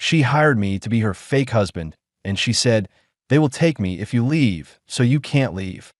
She hired me to be her fake husband, and she said, they will take me if you leave, so you can't leave.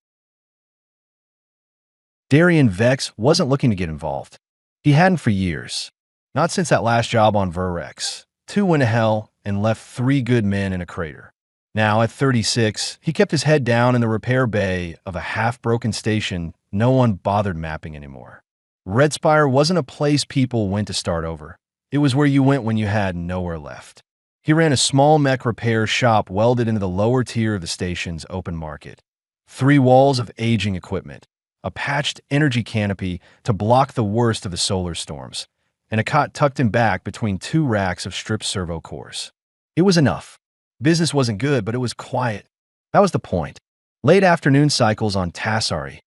Darian Vex wasn't looking to get involved. He hadn't for years. Not since that last job on Verrex. 2 went to hell and left 3 good men in a crater. Now, at 36, he kept his head down in the repair bay of a half-broken station no one bothered mapping anymore. Red Spire wasn't a place people went to start over. It was where you went when you had nowhere left. He ran a small mech repair shop welded into the lower tier of the station's open market. 3 walls of aging equipment, a patched energy canopy to block the worst of the solar storms, and a cot tucked in back between 2 racks of stripped servo cores. It was enough. Business wasn't good, but it was quiet. That was the point. Late afternoon cycles on Tassari.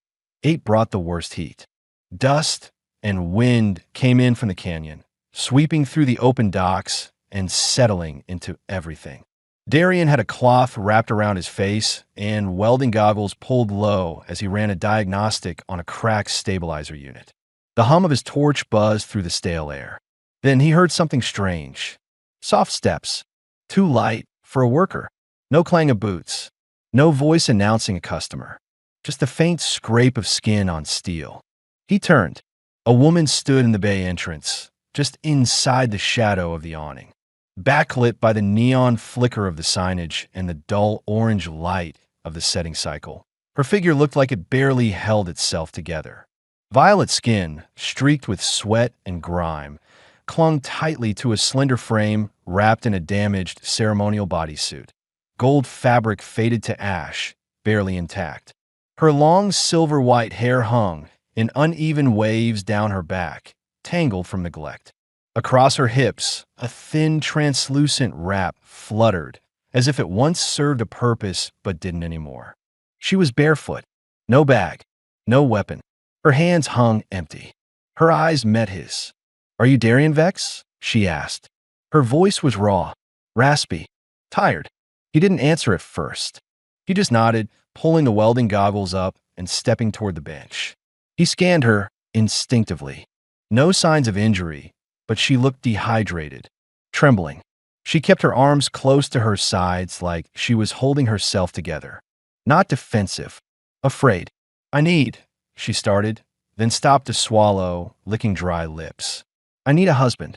8 brought the worst heat. Dust and wind came in from the canyon, sweeping through the open docks and settling into everything. Darian had a cloth wrapped around his face and welding goggles pulled low as he ran a diagnostic on a cracked stabilizer unit. The hum of his torch buzzed through the stale air. Then he heard something strange. Soft steps. Too light for a worker. No clang of boots. No voice announcing a customer. Just the faint scrape of skin on steel. He turned. A woman stood in the bay entrance, just inside the shadow of the awning, backlit by the neon flicker of the signage and the dull orange light of the setting cycle. Her figure looked like it barely held itself together. Violet skin, streaked with sweat and grime, clung tightly to a slender frame wrapped in a damaged ceremonial bodysuit. Gold fabric faded to ash, barely intact. Her long silver-white hair hung in uneven waves down her back, tangled from neglect. Across her hips, a thin, translucent wrap fluttered, as if it once served a purpose but didn't anymore. She was barefoot. No bag. No weapon. Her hands hung empty. Her eyes met his. "Are you Darian Vex?" she asked. Her voice was raw, raspy, tired. He didn't answer at first. He just nodded, pulling the welding goggles up and stepping toward the bench. He scanned her instinctively. No signs of injury, but she looked dehydrated, trembling. She kept her arms close to her sides like she was holding herself together. Not defensive, afraid. "I need," she started, then stopped to swallow, licking dry lips. "I need a husband."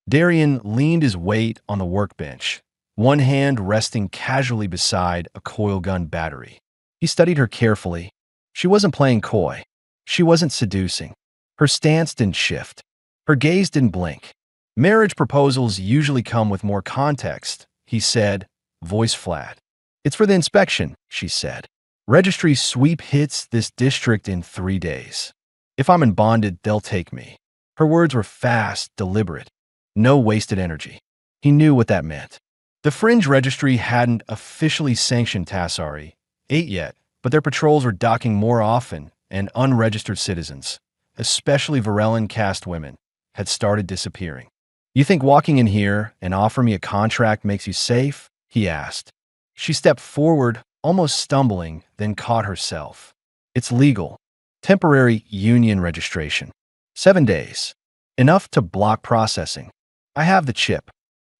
Darian leaned his weight on the workbench, one hand resting casually beside a coil gun battery. He studied her carefully. She wasn't playing coy. She wasn't seducing. Her stance didn't shift. Her gaze didn't blink. "Marriage proposals usually come with more context," he said, voice flat. "It's for the inspection," she said. "Registry sweep hits this district in 3 days. If I'm in bonded, they'll take me." Her words were fast, deliberate. No wasted energy. He knew what that meant. The Fringe Registry hadn't officially sanctioned Tassari 8 yet, but their patrols were docking more often, and unregistered citizens, especially Varellan caste women, had started disappearing. "You think walking in here and offering me a contract makes you safe?" he asked. She stepped forward, almost stumbling, then caught herself. "It's legal. Temporary union registration. 7 days. Enough to block processing. I have the chip."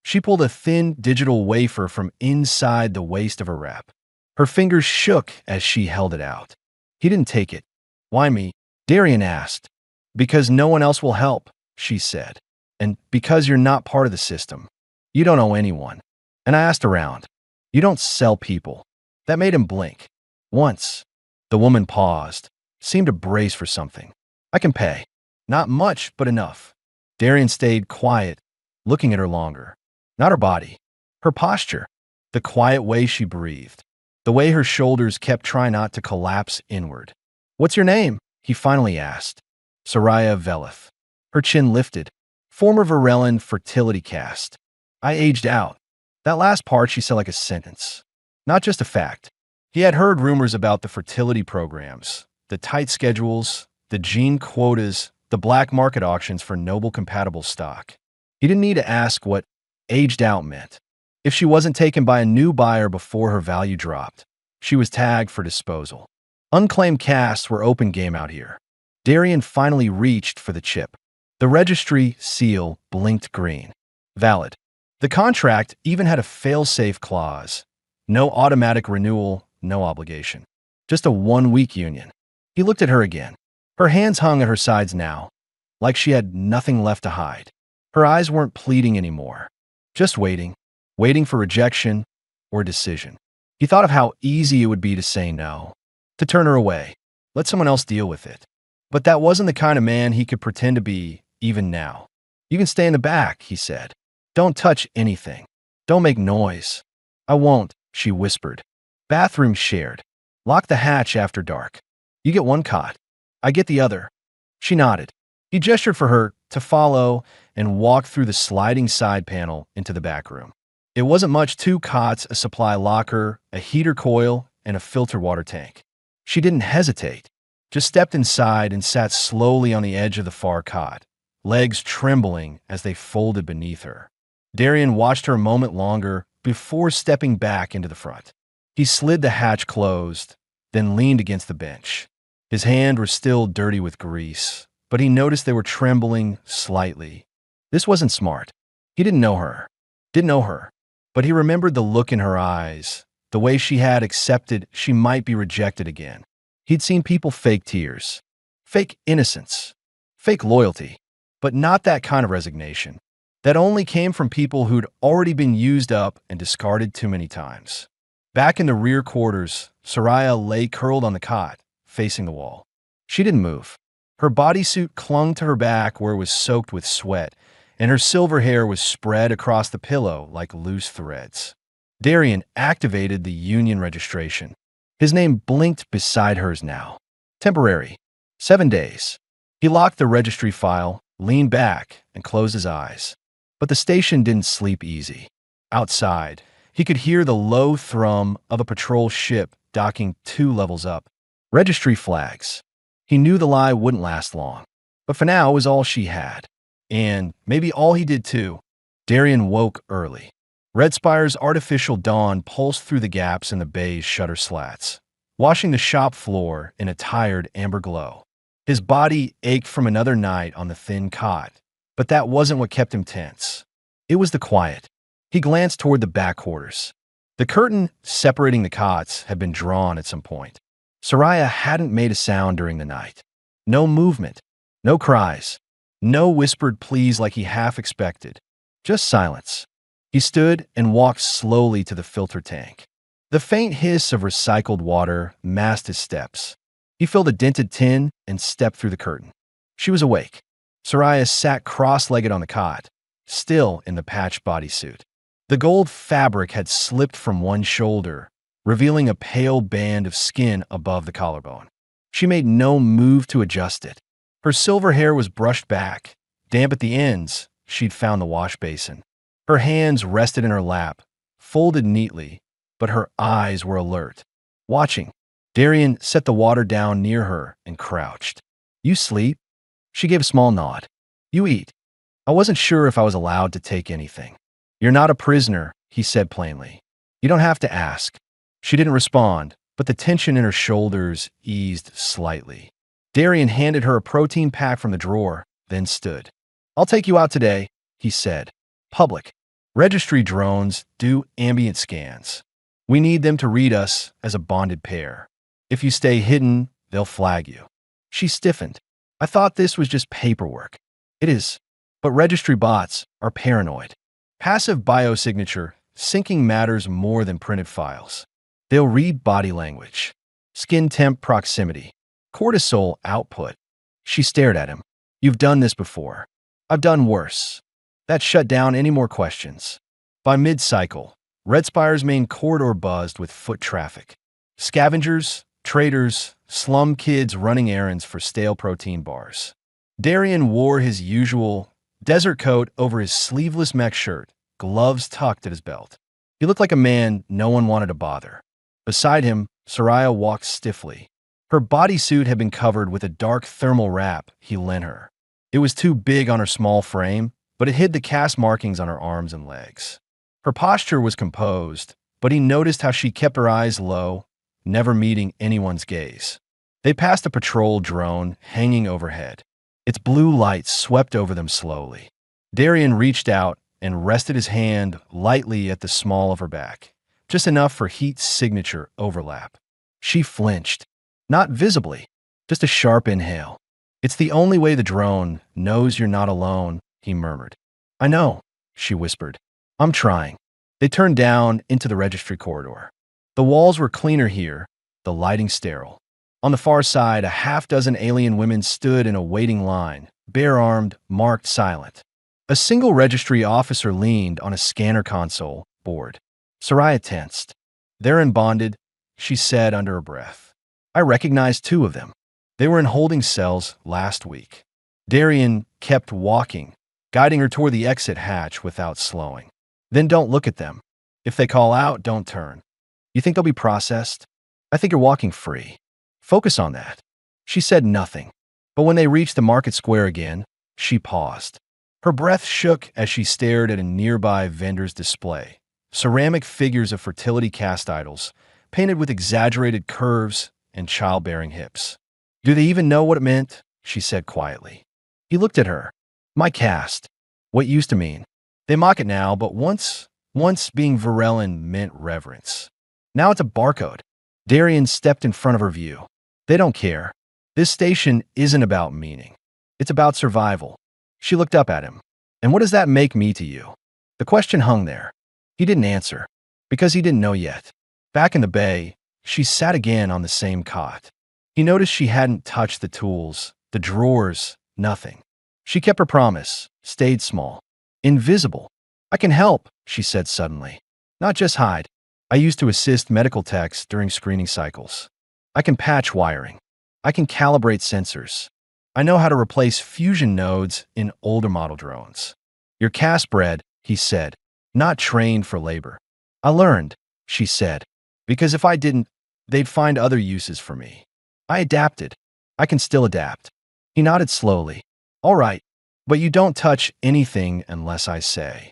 She pulled a thin digital wafer from inside the waist of her wrap. Her fingers shook as she held it out. He didn't take it. "Why me?" Darian asked. "Because no one else will help," she said. "And because you're not part of the system. You don't owe anyone." And I asked around. "You don't sell people." That made him blink. "Once." The woman paused, seemed to brace for something. "I can pay. Not much, but enough." Darian stayed quiet, looking at her longer. Not her body. Her posture. The quiet way she breathed. The way her shoulders kept trying not to collapse inward. "What's your name?" he finally asked. "Soraya Velith." Her chin lifted. "Former Varellan fertility caste." I aged out. That last part she said like a sentence. Not just a fact. He had heard rumors about the fertility programs, the tight schedules, the gene quotas, the black market auctions for noble compatible stock. He didn't need to ask what aged out meant. If she wasn't taken by a new buyer before her value dropped, she was tagged for disposal. Unclaimed castes were open game out here. Darian finally reached for the chip. The registry seal blinked green. "Valid." The contract even had a fail-safe clause. No automatic renewal, no obligation. Just a one-week union. He looked at her again. Her hands hung at her sides now, like she had nothing left to hide. Her eyes weren't pleading anymore. Just waiting. Waiting for rejection or decision. He thought of how easy it would be to say no. To turn her away. Let someone else deal with it. But that wasn't the kind of man he could pretend to be, even now. You can stay in the back, he said. Don't touch anything. Don't make noise. I won't, she whispered. Bathroom shared. Lock the hatch after dark. You get one cot. I get the other. She nodded. He gestured for her to follow and walked through the sliding side panel into the back room. It wasn't much: 2 cots, a supply locker, a heater coil, and a filter water tank. She didn't hesitate, just stepped inside and sat slowly on the edge of the far cot, legs trembling as they folded beneath her. Darian watched her a moment longer before stepping back into the front. He slid the hatch closed, then leaned against the bench. His hands were still dirty with grease, but he noticed they were trembling slightly. This wasn't smart. He didn't know her. But he remembered the look in her eyes, the way she had accepted she might be rejected again. He'd seen people fake tears, fake innocence, fake loyalty, but not that kind of resignation. That only came from people who'd already been used up and discarded too many times. Back in the rear quarters, Soraya lay curled on the cot, facing the wall. She didn't move. Her bodysuit clung to her back where it was soaked with sweat, and her silver hair was spread across the pillow like loose threads. Darian activated the union registration. His name blinked beside hers now. Temporary. 7 days. He locked the registry file, leaned back, and closed his eyes. But the station didn't sleep easy. Outside, he could hear the low thrum of a patrol ship docking 2 levels up. Registry flags. He knew the lie wouldn't last long. But for now, it was all she had. And maybe all he did too. Darian woke early. Red Spire's artificial dawn pulsed through the gaps in the bay's shutter slats, washing the shop floor in a tired amber glow. His body ached from another night on the thin cot, but that wasn't what kept him tense. It was the quiet. He glanced toward the back quarters. The curtain separating the cots had been drawn at some point. Soraya hadn't made a sound during the night. No movement, no cries, no whispered pleas like he half expected. Just silence. He stood and walked slowly to the filter tank. The faint hiss of recycled water masked his steps. He filled a dented tin and stepped through the curtain. She was awake. Soraya sat cross-legged on the cot, still in the patched bodysuit. The gold fabric had slipped from one shoulder, revealing a pale band of skin above the collarbone. She made no move to adjust it. Her silver hair was brushed back. Damp at the ends, she'd found the wash basin. Her hands rested in her lap, folded neatly, but her eyes were alert, watching. Darian set the water down near her and crouched. You sleep? She gave a small nod. You eat? I wasn't sure if I was allowed to take anything. You're not a prisoner, he said plainly. You don't have to ask. She didn't respond, but the tension in her shoulders eased slightly. Darian handed her a protein pack from the drawer, then stood. I'll take you out today, he said. Public. Registry drones do ambient scans. We need them to read us as a bonded pair. If you stay hidden, they'll flag you. She stiffened. I thought this was just paperwork. It is. But registry bots are paranoid. Passive biosignature syncing matters more than printed files. They'll read body language, skin temp proximity, cortisol output. She stared at him. You've done this before. I've done worse. That shut down any more questions. By mid-cycle, Red Spire's main corridor buzzed with foot traffic. Scavengers, traders, slum kids running errands for stale protein bars. Darian wore his usual desert coat over his sleeveless mech shirt, gloves tucked at his belt. He looked like a man no one wanted to bother. Beside him, Soraya walked stiffly. Her bodysuit had been covered with a dark thermal wrap he lent her. It was too big on her small frame, but it hid the cast markings on her arms and legs. Her posture was composed, but he noticed how she kept her eyes low, never meeting anyone's gaze. They passed a patrol drone hanging overhead. Its blue light swept over them slowly. Darian reached out and rested his hand lightly at the small of her back, just enough for heat's signature overlap. She flinched. Not visibly, just a sharp inhale. "It's the only way the drone knows you're not alone," he murmured. "I know," she whispered. "I'm trying." They turned down into the registry corridor. The walls were cleaner here, the lighting sterile. On the far side, a half-dozen alien women stood in a waiting line, bare-armed, marked silent. A single registry officer leaned on a scanner console, bored. Soraya tensed. "They're in bonded," she said under her breath. "I recognized 2 of them. They were in holding cells last week." Darian kept walking, guiding her toward the exit hatch without slowing. "Then don't look at them. If they call out, don't turn. You think they'll be processed? I think you're walking free. Focus on that." She said nothing, but when they reached the market square again, she paused. Her breath shook as she stared at a nearby vendor's display. Ceramic figures of fertility cast idols, painted with exaggerated curves and childbearing hips. "Do they even know what it meant?" she said quietly. He looked at her. "My caste. What used to mean. They mock it now, but once being Varellan meant reverence. Now it's a barcode." Darian stepped in front of her view. "They don't care. This station isn't about meaning. It's about survival." She looked up at him. "And what does that make me to you?" The question hung there. He didn't answer, because he didn't know yet. Back in the bay, she sat again on the same cot. He noticed she hadn't touched the tools, the drawers, nothing. She kept her promise, stayed small. Invisible. "I can help," she said suddenly. "Not just hide. I used to assist medical techs during screening cycles. I can patch wiring. I can calibrate sensors. I know how to replace fusion nodes in older model drones." "You're caste bred," he said, "not trained for labor." "I learned," she said, "because if I didn't, they'd find other uses for me. I adapted. I can still adapt." He nodded slowly. "All right, but you don't touch anything unless I say."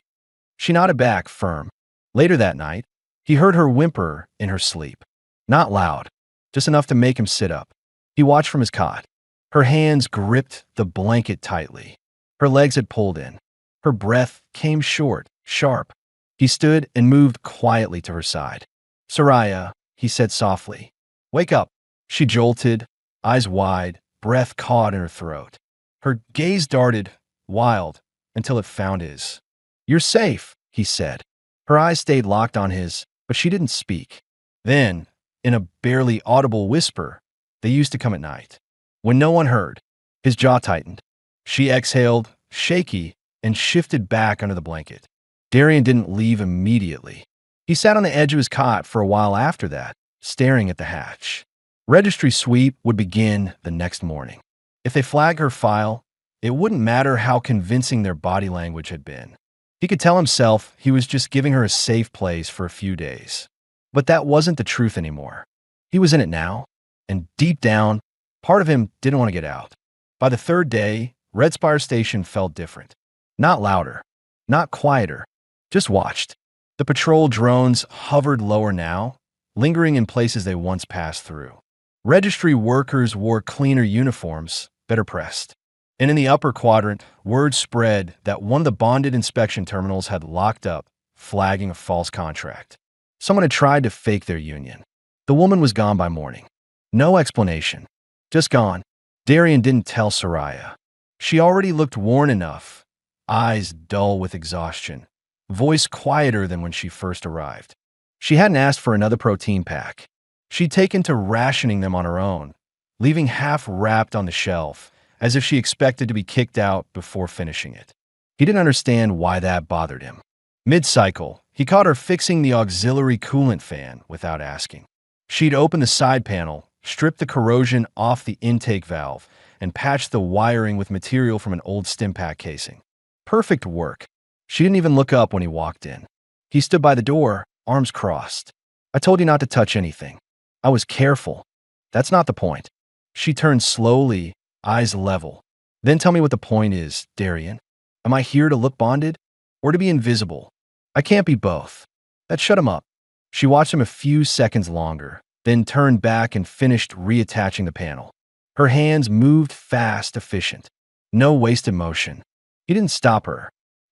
She nodded back, firm. Later that night, he heard her whimper in her sleep. Not loud, just enough to make him sit up. He watched from his cot. Her hands gripped the blanket tightly. Her legs had pulled in. Her breath came short, sharp. He stood and moved quietly to her side. "Soraya," he said softly. "Wake up." She jolted, eyes wide, breath caught in her throat. Her gaze darted, wild, until it found his. "You're safe," he said. Her eyes stayed locked on his, but she didn't speak. Then, in a barely audible whisper, they used to come at night. When no one heard, his jaw tightened. She exhaled, shaky, and shifted back under the blanket. Darian didn't leave immediately. He sat on the edge of his cot for a while after that, staring at the hatch. Registry sweep would begin the next morning. If they flagged her file, it wouldn't matter how convincing their body language had been. He could tell himself he was just giving her a safe place for a few days. But that wasn't the truth anymore. He was in it now, and deep down, part of him didn't want to get out. By the 3rd day, Red Spire Station felt different. Not louder, not quieter, just watched. The patrol drones hovered lower now, lingering in places they once passed through. Registry workers wore cleaner uniforms, better pressed. And in the upper quadrant, word spread that one of the bonded inspection terminals had locked up, flagging a false contract. Someone had tried to fake their union. The woman was gone by morning. No explanation. Just gone. Darian didn't tell Soraya. She already looked worn enough, eyes dull with exhaustion, voice quieter than when she first arrived. She hadn't asked for another protein pack. She'd taken to rationing them on her own, leaving half wrapped on the shelf, as if she expected to be kicked out before finishing it. He didn't understand why that bothered him. Mid-cycle, he caught her fixing the auxiliary coolant fan without asking. She'd opened the side panel, stripped the corrosion off the intake valve, and patched the wiring with material from an old Stimpack casing. Perfect work. She didn't even look up when he walked in. He stood by the door, arms crossed. "I told you not to touch anything. I was careful. That's not the point." She turned slowly, eyes level. "Then tell me what the point is, Darian. Am I here to look bonded? Or to be invisible? I can't be both." That shut him up. She watched him a few seconds longer, then turned back and finished reattaching the panel. Her hands moved fast, efficient. No wasted motion. He didn't stop her.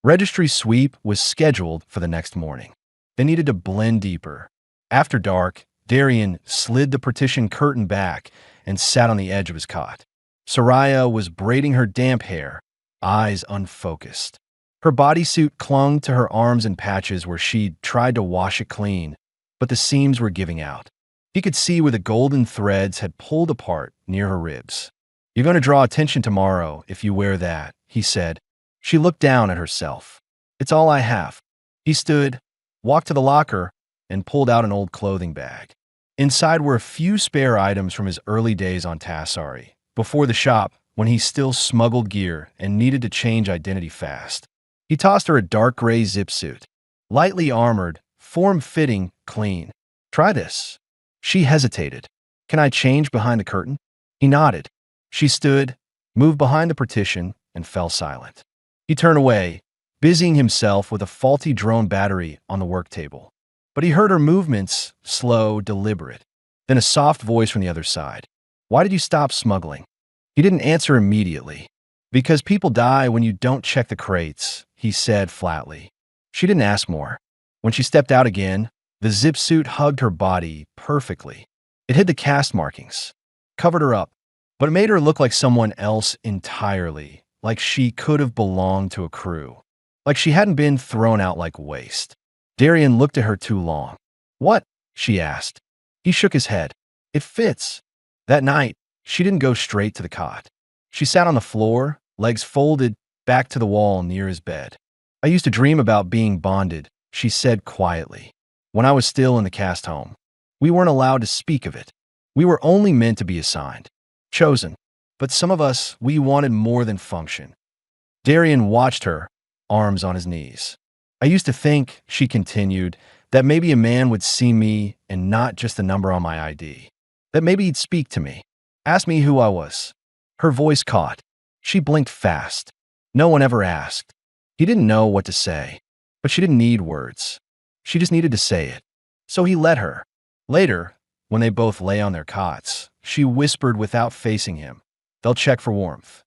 Registry sweep was scheduled for the next morning. They needed to blend deeper. After dark, Darian slid the partition curtain back and sat on the edge of his cot. Soraya was braiding her damp hair, eyes unfocused. Her bodysuit clung to her arms in patches where she'd tried to wash it clean, but the seams were giving out. He could see where the golden threads had pulled apart near her ribs. "You're going to draw attention tomorrow if you wear that," he said. She looked down at herself. "It's all I have." He stood, walked to the locker, and pulled out an old clothing bag. Inside were a few spare items from his early days on Tassari, before the shop, when he still smuggled gear and needed to change identity fast. He tossed her a dark gray zip suit. Lightly armored, form-fitting, clean. "Try this." She hesitated. "Can I change behind the curtain?" He nodded. She stood, moved behind the partition, and fell silent. He turned away, busying himself with a faulty drone battery on the work table. But he heard her movements, slow, deliberate. Then a soft voice from the other side. "Why did you stop smuggling?" He didn't answer immediately. "Because people die when you don't check the crates," he said flatly. She didn't ask more. When she stepped out again, the zip suit hugged her body perfectly. It hid the cast markings, covered her up, but it made her look like someone else entirely, like she could have belonged to a crew, like she hadn't been thrown out like waste. Darian looked at her too long. "What?" she asked. He shook his head. "It fits." That night, she didn't go straight to the cot. She sat on the floor, legs folded, back to the wall near his bed. "I used to dream about being bonded," she said quietly. "When I was still in the cast home. We weren't allowed to speak of it. We were only meant to be assigned. Chosen. But some of us, we wanted more than function." Darian watched her, arms on his knees. "I used to think," she continued, "that maybe a man would see me and not just a number on my ID. That maybe he'd speak to me, ask me who I was." Her voice caught. She blinked fast. No one ever asked. He didn't know what to say, but she didn't need words. She just needed to say it. So he let her. Later, when they both lay on their cots, she whispered without facing him, "They'll check for warmth."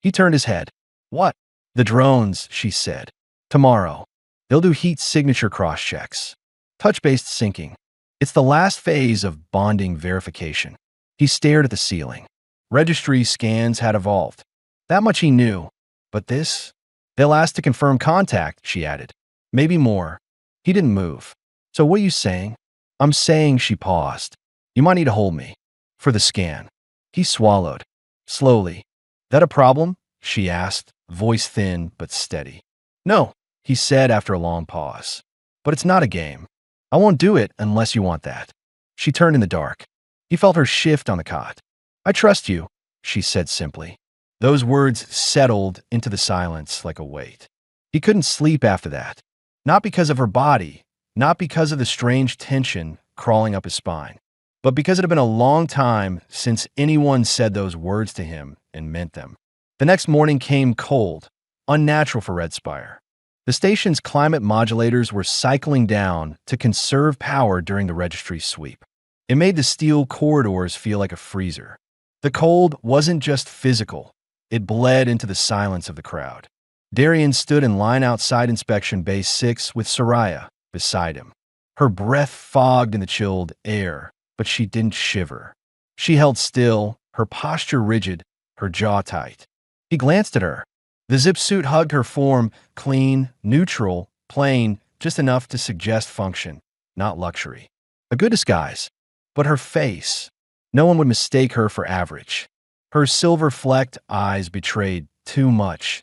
He turned his head. "What?" "The drones," she said. "Tomorrow. They'll do heat signature cross-checks. Touch-based syncing. It's the last phase of bonding verification." He stared at the ceiling. Registry scans had evolved. That much he knew. But this? "They'll ask to confirm contact," she added. "Maybe more." He didn't move. "So what are you saying?" "I'm saying," she paused, "you might need to hold me. For the scan." He swallowed. Slowly. "That a problem?" she asked, voice thin but steady. "No," he said after a long pause. "But it's not a game. I won't do it unless you want that." She turned in the dark. He felt her shift on the cot. "I trust you," she said simply. Those words settled into the silence like a weight. He couldn't sleep after that. Not because of her body, not because of the strange tension crawling up his spine, but because it had been a long time since anyone said those words to him and meant them. The next morning came cold, unnatural for Red Spire. The station's climate modulators were cycling down to conserve power during the registry sweep. It made the steel corridors feel like a freezer. The cold wasn't just physical. It bled into the silence of the crowd. Darian stood in line outside Inspection Base 6 with Soraya beside him. Her breath fogged in the chilled air, but she didn't shiver. She held still, her posture rigid, her jaw tight. He glanced at her. The zip suit hugged her form, clean, neutral, plain, just enough to suggest function, not luxury. A good disguise. But her face, no one would mistake her for average. Her silver-flecked eyes betrayed too much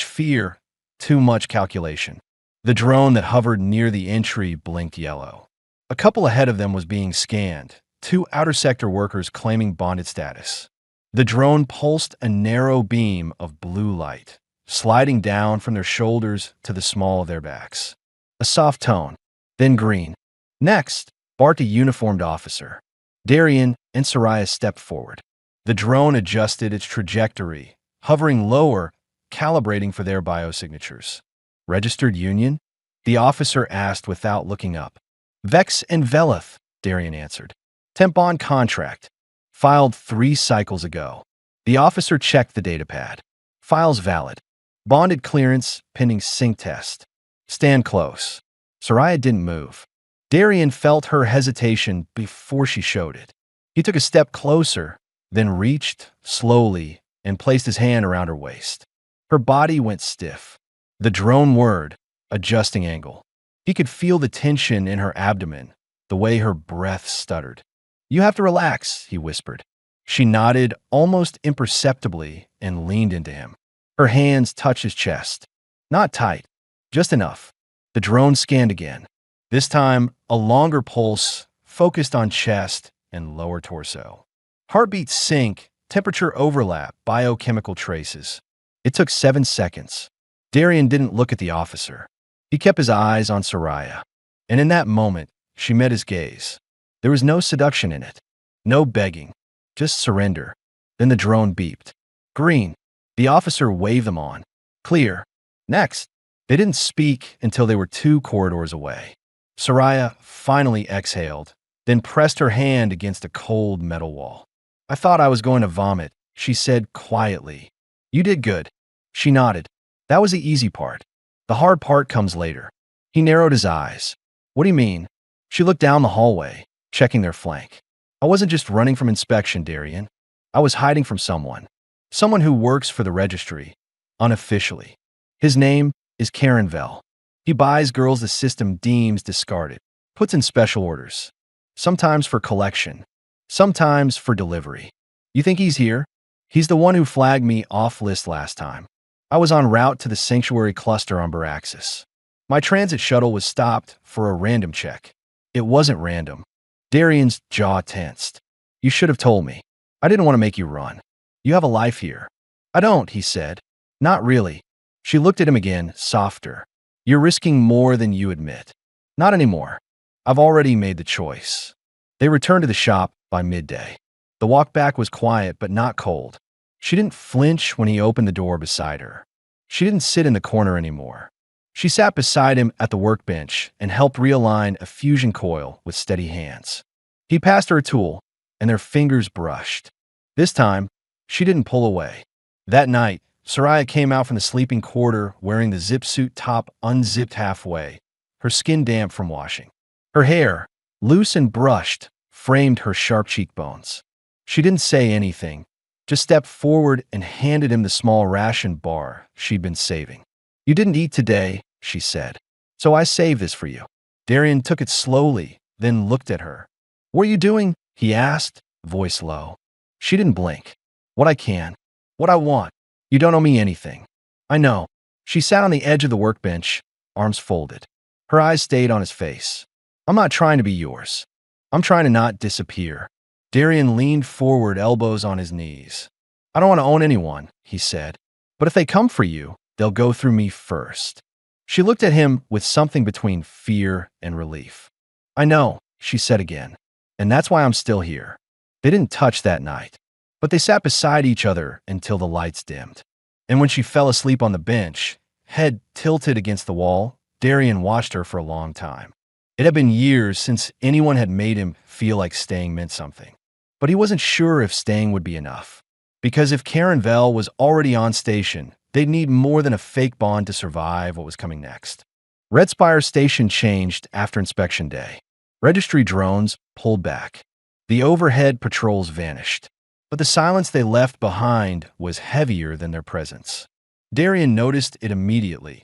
fear, too much calculation. The drone that hovered near the entry blinked yellow. A couple ahead of them was being scanned, 2 outer sector workers claiming bonded status. The drone pulsed a narrow beam of blue light, sliding down from their shoulders to the small of their backs. A soft tone, then green. Next, barked a uniformed officer. Darian and Soraya stepped forward. The drone adjusted its trajectory, hovering lower, calibrating for their biosignatures. "Registered union?" the officer asked without looking up. "Vex and Velith," Darian answered. "Temp bond contract. Filed 3 cycles ago." The officer checked the datapad. "File's valid." Bonded clearance, pending sync test. Stand close. Soraya didn't move. Darian felt her hesitation before she showed it. He took a step closer, then reached, slowly, and placed his hand around her waist. Her body went stiff. The drone word, adjusting angle. He could feel the tension in her abdomen, the way her breath stuttered. "You have to relax," he whispered. She nodded almost imperceptibly and leaned into him. Her hands touched his chest. Not tight, just enough. The drone scanned again. This time, a longer pulse, focused on chest and lower torso. Heartbeat sync, temperature overlap, biochemical traces. It took 7 seconds. Darian didn't look at the officer. He kept his eyes on Soraya. And in that moment, she met his gaze. There was no seduction in it. No begging. Just surrender. Then the drone beeped. Green. The officer waved them on. Clear. Next. They didn't speak until they were 2 corridors away. Soraya finally exhaled, then pressed her hand against a cold metal wall. "I thought I was going to vomit," she said quietly. "You did good." She nodded. "That was the easy part. The hard part comes later." He narrowed his eyes. "What do you mean?" She looked down the hallway, checking their flank. "I wasn't just running from inspection, Darian. I was hiding from someone. Someone who works for the registry, unofficially. His name is Caranvel. He buys girls the system deems discarded, puts in special orders. Sometimes for collection, sometimes for delivery. You think he's here? He's the one who flagged me off list last time. I was en route to the sanctuary cluster on Baraxis. My transit shuttle was stopped for a random check. It wasn't random." Darian's jaw tensed. "You should have told me. I didn't want to make you run. You have a life here." "I don't," he said. "Not really." She looked at him again, softer. "You're risking more than you admit." "Not anymore. I've already made the choice." They returned to the shop by midday. The walk back was quiet but not cold. She didn't flinch when he opened the door beside her. She didn't sit in the corner anymore. She sat beside him at the workbench and helped realign a fusion coil with steady hands. He passed her a tool, and their fingers brushed. This time, she didn't pull away. That night, Soraya came out from the sleeping quarter wearing the zip suit top unzipped halfway, her skin damp from washing. Her hair, loose and brushed, framed her sharp cheekbones. She didn't say anything, just stepped forward and handed him the small ration bar she'd been saving. "You didn't eat today," she said, "so I saved this for you." Darian took it slowly, then looked at her. "What are you doing?" he asked, voice low. She didn't blink. "What I can. What I want. You don't owe me anything." "I know." She sat on the edge of the workbench, arms folded. Her eyes stayed on his face. "I'm not trying to be yours. I'm trying to not disappear." Darian leaned forward, elbows on his knees. "I don't want to own anyone," he said. "But if they come for you, they'll go through me first." She looked at him with something between fear and relief. "I know," she said again, "and that's why I'm still here." They didn't touch that night, but they sat beside each other until the lights dimmed. And when she fell asleep on the bench, head tilted against the wall, Darian watched her for a long time. It had been years since anyone had made him feel like staying meant something. But he wasn't sure if staying would be enough. Because if Caranvel was already on station, they'd need more than a fake bond to survive what was coming next. Red Spire Station changed after inspection day. Registry drones pulled back. The overhead patrols vanished. But the silence they left behind was heavier than their presence. Darian noticed it immediately.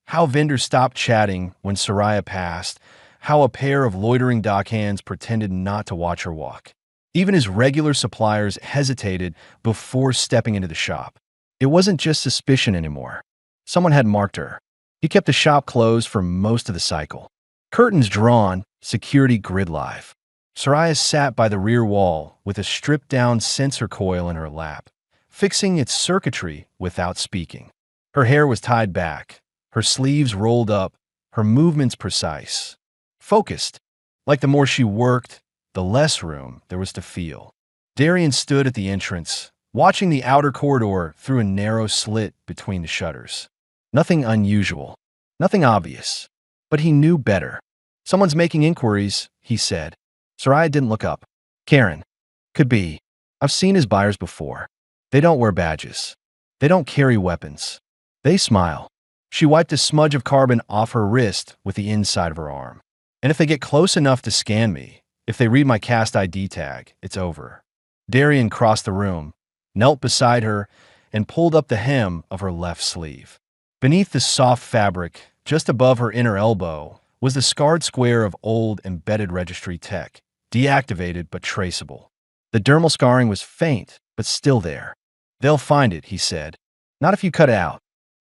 How vendors stopped chatting when Soraya passed, how a pair of loitering dockhands pretended not to watch her walk. Even his regular suppliers hesitated before stepping into the shop. It wasn't just suspicion anymore. Someone had marked her. He kept the shop closed for most of the cycle. Curtains drawn, security grid live. Soraya sat by the rear wall with a stripped-down sensor coil in her lap, fixing its circuitry without speaking. Her hair was tied back, her sleeves rolled up, her movements precise. Focused, like the more she worked, the less room there was to feel. Darian stood at the entrance, watching the outer corridor through a narrow slit between the shutters. Nothing unusual, nothing obvious, but he knew better. "Someone's making inquiries," he said. Soraya didn't look up. "Karen. Could be. I've seen his buyers before. They don't wear badges. They don't carry weapons. They smile. She wiped a smudge of carbon off her wrist with the inside of her arm. And if they get close enough to scan me, if they read my cast ID tag, it's over. Darian crossed the room, knelt beside her, and pulled up the hem of her left sleeve. Beneath the soft fabric, just above her inner elbow, was the scarred square of old embedded registry tech, deactivated but traceable. The dermal scarring was faint, but still there. They'll find it, he said. Not if you cut it out.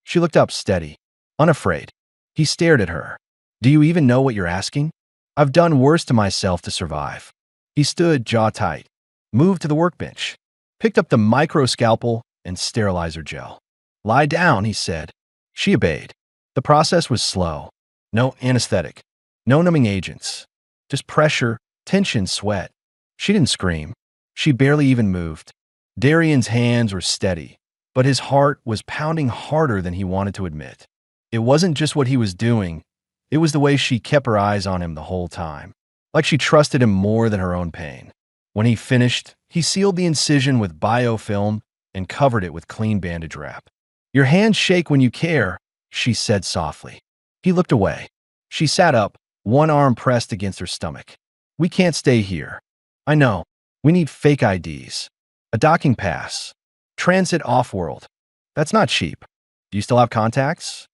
She looked up steady, unafraid. He stared at her. Do you even know what you're asking? I've done worse to myself to survive. He stood jaw tight, moved to the workbench, picked up the micro-scalpel and sterilizer gel. Lie down, he said. She obeyed. The process was slow. No anesthetic, no numbing agents, just pressure, tension, sweat. She didn't scream. She barely even moved. Darian's hands were steady, but his heart was pounding harder than he wanted to admit. It wasn't just what he was doing, it was the way she kept her eyes on him the whole time, like she trusted him more than her own pain. When he finished, he sealed the incision with biofilm and covered it with clean bandage wrap. Your hands shake when you care, she said softly. He looked away. She sat up, one arm pressed against her stomach. We can't stay here. I know. We need fake IDs. A docking pass. Transit off-world. That's not cheap. Do you still have contacts?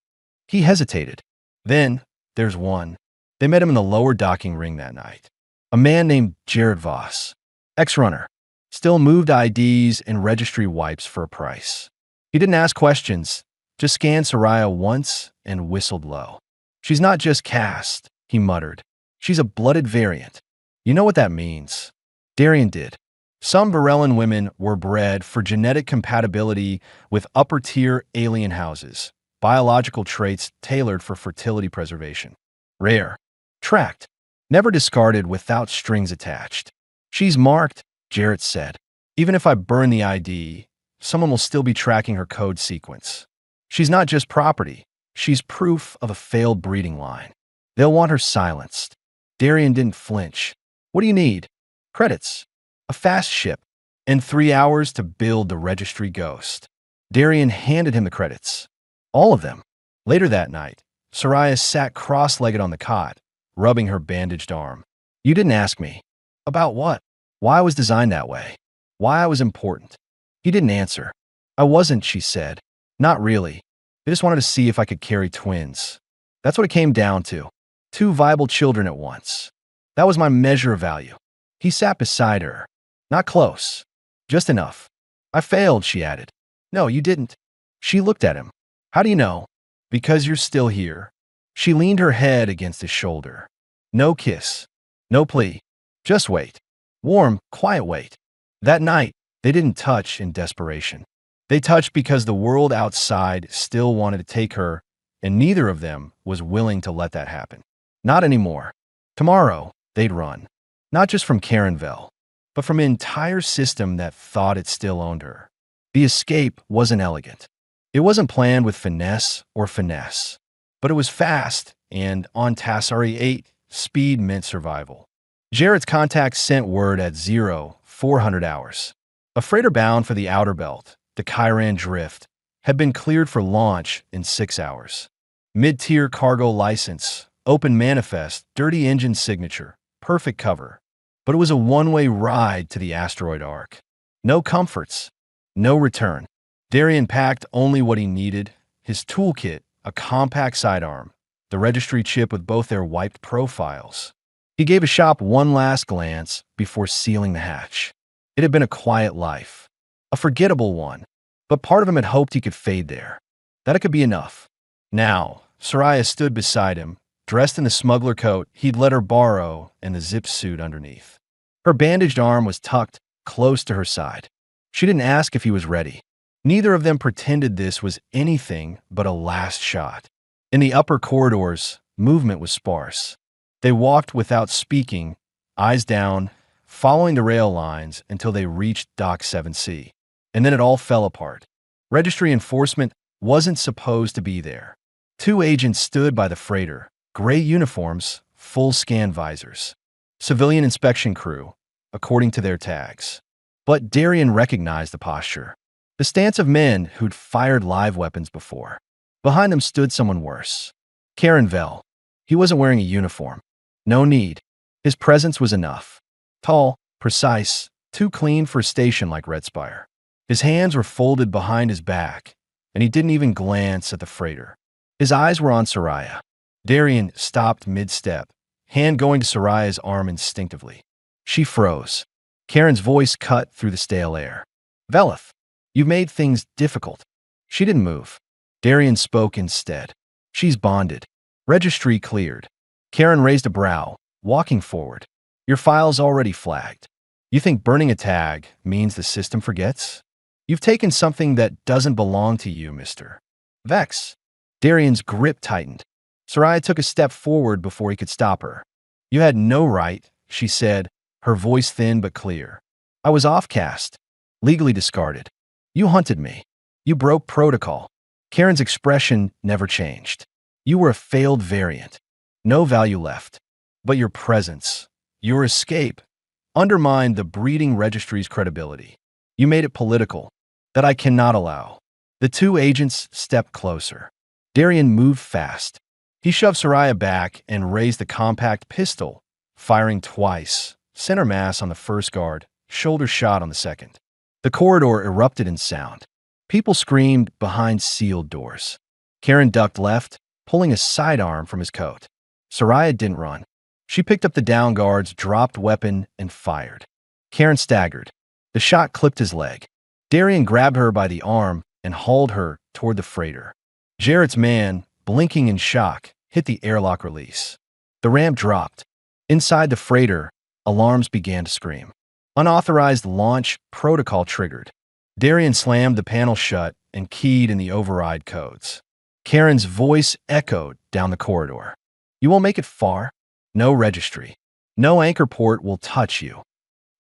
He hesitated. Then, there's one. They met him in the lower docking ring that night. A man named Jared Voss. Ex-runner. Still moved IDs and registry wipes for a price. He didn't ask questions, just scanned Soraya once and whistled low. She's not just cast, he muttered. She's a blooded variant. You know what that means. Darian did. Some Varellan women were bred for genetic compatibility with upper-tier alien houses, biological traits tailored for fertility preservation. Rare. Tracked. Never discarded without strings attached. She's marked, Jarrett said. Even if I burn the ID, someone will still be tracking her code sequence. She's not just property. She's proof of a failed breeding line. They'll want her silenced. Darian didn't flinch. What do you need? Credits. A fast ship. And 3 hours to build the registry ghost. Darian handed him the credits. All of them. Later that night, Soraya sat cross-legged on the cot, rubbing her bandaged arm. You didn't ask me. About what? Why I was designed that way. Why I was important. He didn't answer. I wasn't, she said. Not really. I just wanted to see if I could carry twins. That's what it came down to. 2 viable children at once. That was my measure of value. He sat beside her. Not close. Just enough. I failed, she added. No, you didn't. She looked at him. How do you know? Because you're still here. She leaned her head against his shoulder. No kiss. No plea. Just wait. Warm, quiet wait. That night, they didn't touch in desperation. They touched because the world outside still wanted to take her, and neither of them was willing to let that happen. Not anymore. Tomorrow, they'd run. Not just from Karenville, but from an entire system that thought it still owned her. The escape wasn't elegant. It wasn't planned with finesse, but it was fast, and on Tassari 8, speed meant survival. Jarrett's contacts sent word at 0400 hours. A freighter bound for the outer belt, the Chiran Drift, had been cleared for launch in 6 hours. Mid-tier cargo license, open manifest, dirty engine signature, perfect cover. But it was a one-way ride to the asteroid arc. No comforts, no return. Darian packed only what he needed, his toolkit, a compact sidearm, the registry chip with both their wiped profiles. He gave a shop one last glance before sealing the hatch. It had been a quiet life, a forgettable one, but part of him had hoped he could fade there, that it could be enough. Now, Soraya stood beside him, dressed in the smuggler coat he'd let her borrow and the zip suit underneath. Her bandaged arm was tucked close to her side. She didn't ask if he was ready. Neither of them pretended this was anything but a last shot. In the upper corridors, movement was sparse. They walked without speaking, eyes down, following the rail lines until they reached Dock 7C. And then it all fell apart. Registry enforcement wasn't supposed to be there. 2 agents stood by the freighter, gray uniforms, full scan visors. Civilian inspection crew, according to their tags. But Darian recognized the posture. The stance of men who'd fired live weapons before. Behind them stood someone worse. Karen Vell. He wasn't wearing a uniform. No need. His presence was enough. Tall, precise, too clean for a station like Red Spire. His hands were folded behind his back, and he didn't even glance at the freighter. His eyes were on Soraya. Darian stopped mid-step, hand going to Soraya's arm instinctively. She froze. Karen's voice cut through the stale air. Velith, you've made things difficult. She didn't move. Darian spoke instead. She's bonded. Registry cleared. Karen raised a brow, walking forward. Your file's already flagged. You think burning a tag means the system forgets? You've taken something that doesn't belong to you, Mr. Vex. Darian's grip tightened. Soraya took a step forward before he could stop her. You had no right, she said, her voice thin but clear. I was offcast, legally discarded. You hunted me. You broke protocol. Karen's expression never changed. You were a failed variant. No value left. But your presence, your escape, undermined the breeding registry's credibility. You made it political. That I cannot allow. The two agents stepped closer. Darian moved fast. He shoved Soraya back and raised the compact pistol, firing twice, center mass on the first guard, shoulder shot on the second. The corridor erupted in sound. People screamed behind sealed doors. Karen ducked left, pulling a sidearm from his coat. Soraya didn't run. She picked up the down guard's dropped weapon and fired. Karen staggered. The shot clipped his leg. Darian grabbed her by the arm and hauled her toward the freighter. Jarrett's man, blinking in shock, hit the airlock release. The ramp dropped. Inside the freighter, alarms began to scream. Unauthorized launch protocol triggered. Darian slammed the panel shut and keyed in the override codes. Karen's voice echoed down the corridor. You won't make it far. No registry. No anchor port will touch you.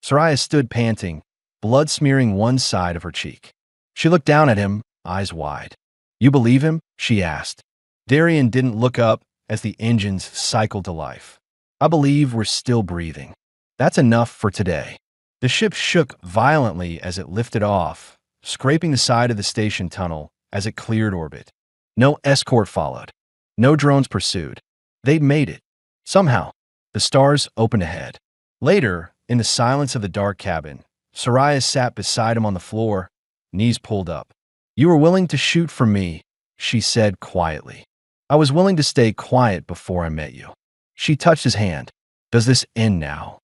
Soraya stood panting, blood smearing one side of her cheek. She looked down at him, eyes wide. You believe him? She asked. Darian didn't look up as the engines cycled to life. I believe we're still breathing. That's enough for today. The ship shook violently as it lifted off, scraping the side of the station tunnel as it cleared orbit. No escort followed. No drones pursued. They'd made it. Somehow, the stars opened ahead. Later, in the silence of the dark cabin, Soraya sat beside him on the floor, knees pulled up. You were willing to shoot for me, she said quietly. I was willing to stay quiet before I met you. She touched his hand. Does this end now?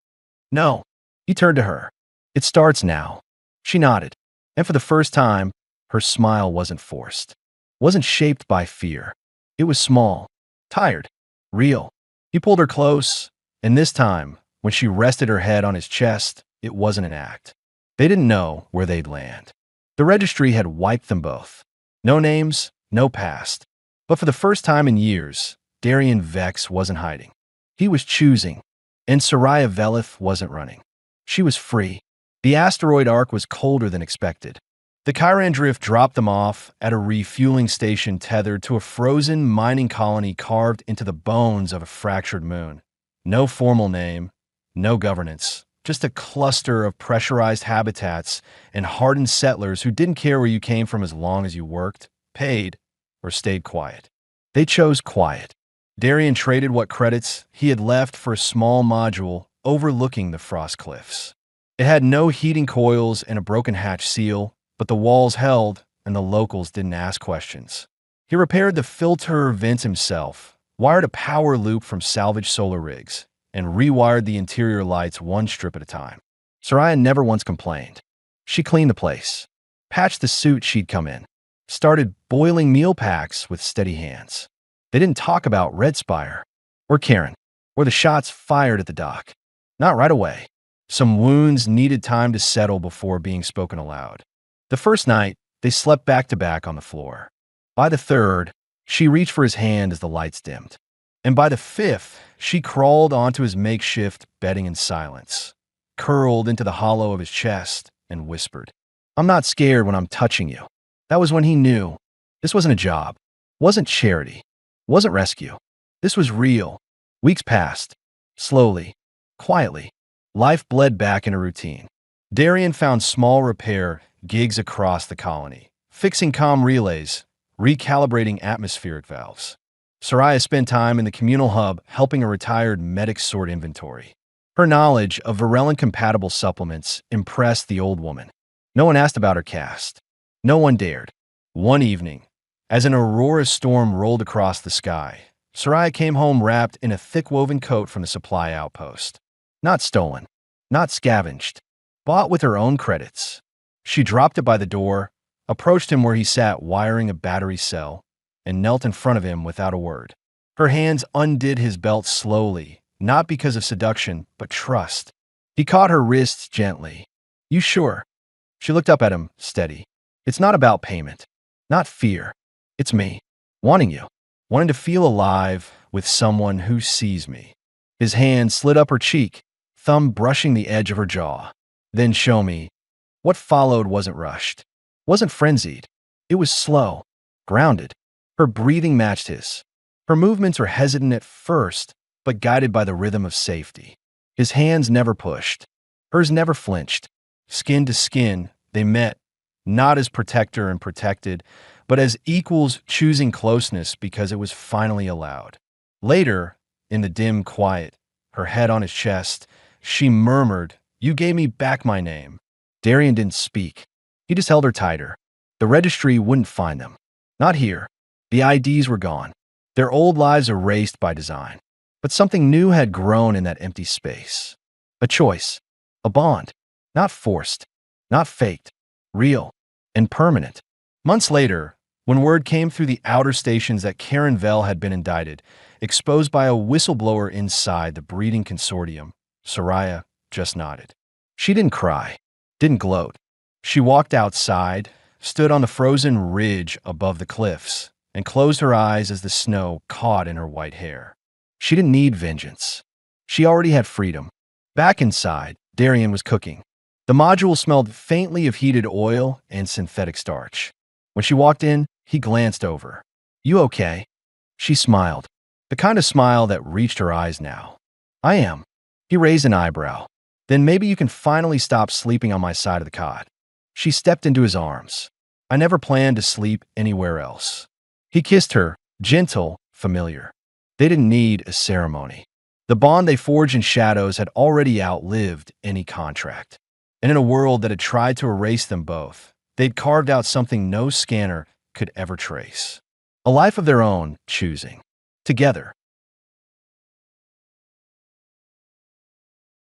No. He turned to her. It starts now. She nodded. And for the first time, her smile wasn't forced. Wasn't shaped by fear. It was small, tired, real. He pulled her close, and this time, when she rested her head on his chest, it wasn't an act. They didn't know where they'd land. The registry had wiped them both. No names, no past. But for the first time in years, Darian Vex wasn't hiding. He was choosing, and Soraya Velith wasn't running. She was free. The asteroid arc was colder than expected. The Chiron drift dropped them off at a refueling station tethered to a frozen mining colony carved into the bones of a fractured moon. No formal name, no governance, just a cluster of pressurized habitats and hardened settlers who didn't care where you came from as long as you worked, paid, or stayed quiet. They chose quiet. Darian traded what credits he had left for a small module overlooking the frost cliffs. It had no heating coils and a broken hatch seal, but the walls held and the locals didn't ask questions. He repaired the filter vents himself, wired a power loop from salvaged solar rigs, and rewired the interior lights one strip at a time. Soraya never once complained. She cleaned the place, patched the suit she'd come in, started boiling meal packs with steady hands. They didn't talk about Red Spire, or Karen, or the shots fired at the dock. Not right away. Some wounds needed time to settle before being spoken aloud. The first night, they slept back to back on the floor. By the third, she reached for his hand as the lights dimmed. And by the fifth, she crawled onto his makeshift bedding in silence, curled into the hollow of his chest, and whispered, I'm not scared when I'm touching you. That was when he knew. This wasn't a job. Wasn't charity. Wasn't rescue. This was real. Weeks passed. Slowly. Quietly. Life bled back into routine. Darian found small repair gigs across the colony, fixing comm relays, recalibrating atmospheric valves. Soraya spent time in the communal hub helping a retired medic sort inventory. Her knowledge of Varellan-compatible supplements impressed the old woman. No one asked about her caste. No one dared. One evening, as an aurora storm rolled across the sky, Soraya came home wrapped in a thick-woven coat from the supply outpost. Not stolen, not scavenged, bought with her own credits. She dropped it by the door, approached him where he sat wiring a battery cell, and knelt in front of him without a word. Her hands undid his belt slowly, not because of seduction, but trust. He caught her wrists gently. "You sure?" She looked up at him, steady. "It's not about payment. Not fear. It's me. Wanting you. Wanting to feel alive with someone who sees me." His hand slid up her cheek, thumb brushing the edge of her jaw. "Then show me." What followed wasn't rushed. Wasn't frenzied. It was slow. Grounded. Her breathing matched his. Her movements were hesitant at first, but guided by the rhythm of safety. His hands never pushed. Hers never flinched. Skin to skin, they met, not as protector and protected, but as equals choosing closeness because it was finally allowed. Later, in the dim quiet, her head on his chest, she murmured, "You gave me back my name." Darian didn't speak. He just held her tighter. The registry wouldn't find them. Not here. The IDs were gone. Their old lives erased by design. But something new had grown in that empty space. A choice. A bond. Not forced. Not faked. Real. And permanent. Months later, when word came through the outer stations that Karen Vell had been indicted, exposed by a whistleblower inside the breeding consortium, Soraya just nodded. She didn't cry. Didn't gloat. She walked outside, stood on the frozen ridge above the cliffs, and closed her eyes as the snow caught in her white hair. She didn't need vengeance. She already had freedom. Back inside, Darian was cooking. The module smelled faintly of heated oil and synthetic starch. When she walked in, he glanced over. "You okay?" She smiled. The kind of smile that reached her eyes now. "I am." He raised an eyebrow. "Then maybe you can finally stop sleeping on my side of the cot." She stepped into his arms. "I never planned to sleep anywhere else." He kissed her, gentle, familiar. They didn't need a ceremony. The bond they forged in shadows had already outlived any contract. And in a world that had tried to erase them both, they'd carved out something no scanner could ever trace. A life of their own choosing. Together.